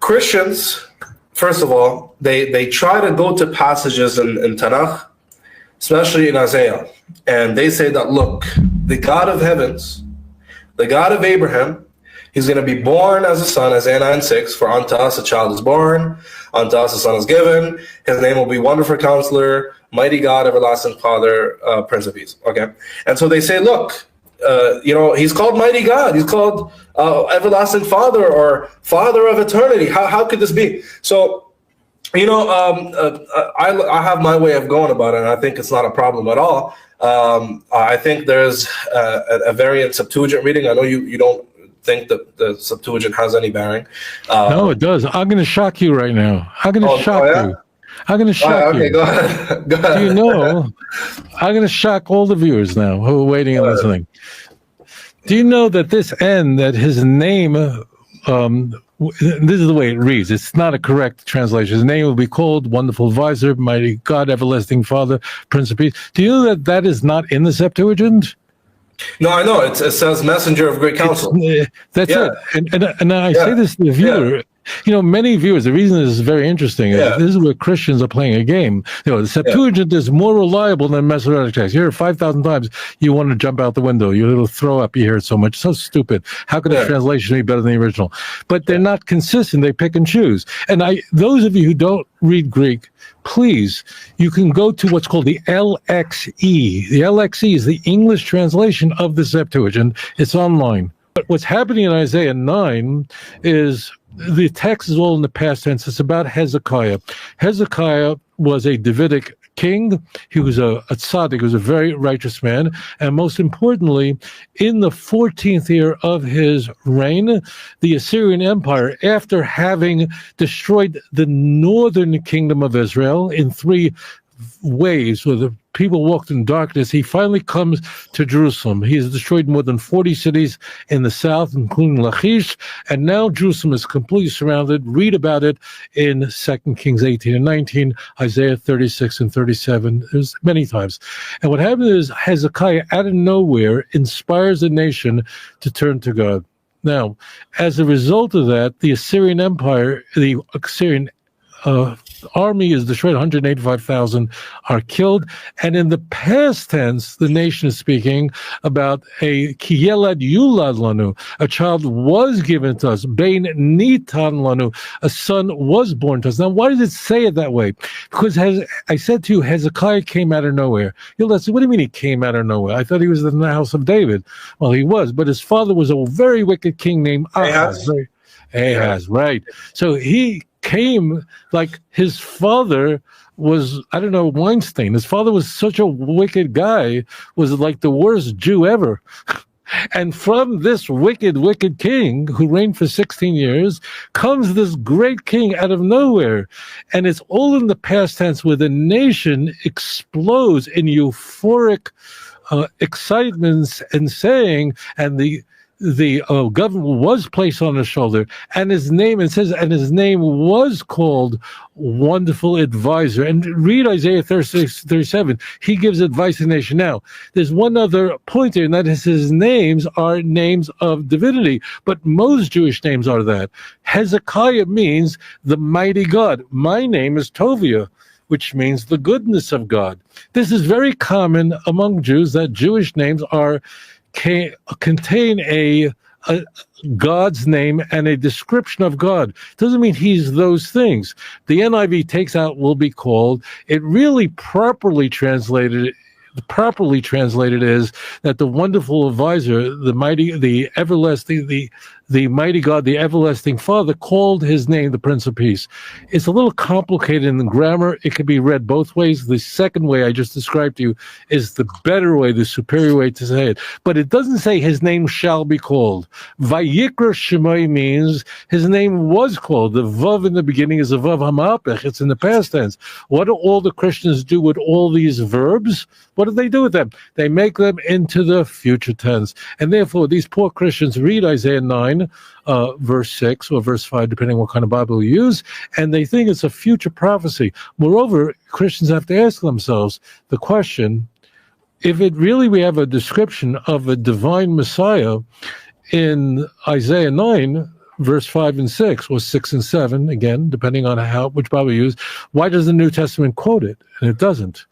Christians, first of all, they try to go to passages in Tanakh, especially in Isaiah, and they say that, look, the God of heavens, the God of Abraham, he's going to be born as a son, Isaiah 9:6, for unto us a child is born, unto us a son is given, his name will be Wonderful Counselor, Mighty God, Everlasting Father, Prince of Peace. Okay, and so they say, look, he's called Mighty God, he's called Everlasting Father, or Father of Eternity. How could this be? So, I have my way of going about it, and I think it's not a problem at all. I think there's a variant Septuagint reading. I know you don't think that the Septuagint has any bearing. No, it does. I'm going to shock you right now. I'm going to shock you. I'm going to shock you. Okay, go ahead. Go ahead. Do you know, I'm going to shock all the viewers now who are waiting and listening. Do you know that that his name, this is the way it reads. It's not a correct translation. His name will be called Wonderful Advisor, Mighty God, Everlasting Father, Prince of Peace. Do you know that is not in the Septuagint? No, I know. It says Messenger of Great Counsel. That's it. And I say this to the viewer. Many viewers, the reason this is very interesting is this is where Christians are playing a game. The Septuagint is more reliable than Masoretic text. You hear it 5,000 times, you want to jump out the window. You'll throw up. You hear it so much. So stupid. How could a translation be better than the original? But they're not consistent. They pick and choose. And those of you who don't read Greek, please, you can go to what's called the LXE. The LXE is the English translation of the Septuagint. It's online. But what's happening in Isaiah 9 is the text is all in the past tense. It's about Hezekiah. Hezekiah was a Davidic king. He was a tzaddik. He was a very righteous man. And most importantly, in the 14th year of his reign, the Assyrian Empire, after having destroyed the northern kingdom of Israel in 3 waves where the people walked in darkness, he finally comes to Jerusalem. He has destroyed more than 40 cities in the south, including Lachish, and now Jerusalem is completely surrounded. Read about it in 2 Kings 18 and 19, Isaiah 36 and 37. There's many times. And what happened is Hezekiah, out of nowhere, inspires the nation to turn to God. Now, as a result of that, the Assyrian Empire, the Assyrian army is destroyed, 185,000 are killed. And in the past tense, the nation is speaking about a Kiyelad Yulad Lanu, a child was given to us, Bein Nitan Lanu, a son was born to us. Now, why does it say it that way? Because I said to you, Hezekiah came out of nowhere. You'll say, what do you mean he came out of nowhere? I thought he was in the house of David. Well, he was, but his father was a very wicked king named Ahaz. Ahaz, right. So he came like his father was, Weinstein. His father was such a wicked guy, was like the worst Jew ever. And from this wicked, wicked king who reigned for 16 years comes this great king out of nowhere. And it's all in the past tense where the nation explodes in euphoric excitement and saying, and the government was placed on his shoulder, and his name was called Wonderful Advisor. And read Isaiah 36, 37. He gives advice to the nation. Now, there's one other point there, and that is his names are names of divinity, but most Jewish names are that. Hezekiah means the mighty God. My name is Tovia, which means the goodness of God. This is very common among Jews, that Jewish names contain a God's name and a description of God. Doesn't mean he's those things. The NIV takes out will be called. It really properly translated is that the wonderful advisor, the mighty, the everlasting, the mighty God, the everlasting Father, called his name the Prince of Peace. It's a little complicated in the grammar. It can be read both ways. The second way I just described to you is the better way, the superior way to say it. But it doesn't say his name shall be called. Vayikra Shemai means his name was called. The Vav in the beginning is a Vav Hamapech. It's in the past tense. What do all the Christians do with all these verbs? What do they do with them? They make them into the future tense. And therefore, these poor Christians read Isaiah 9, verse 6 or verse 5, depending on what kind of Bible you use, and they think it's a future prophecy. Moreover, Christians have to ask themselves the question, if it really we have a description of a divine Messiah in Isaiah 9, verse 5 and 6, or 6 and 7, again, depending on which Bible you use. Why does the New Testament quote it? And it doesn't.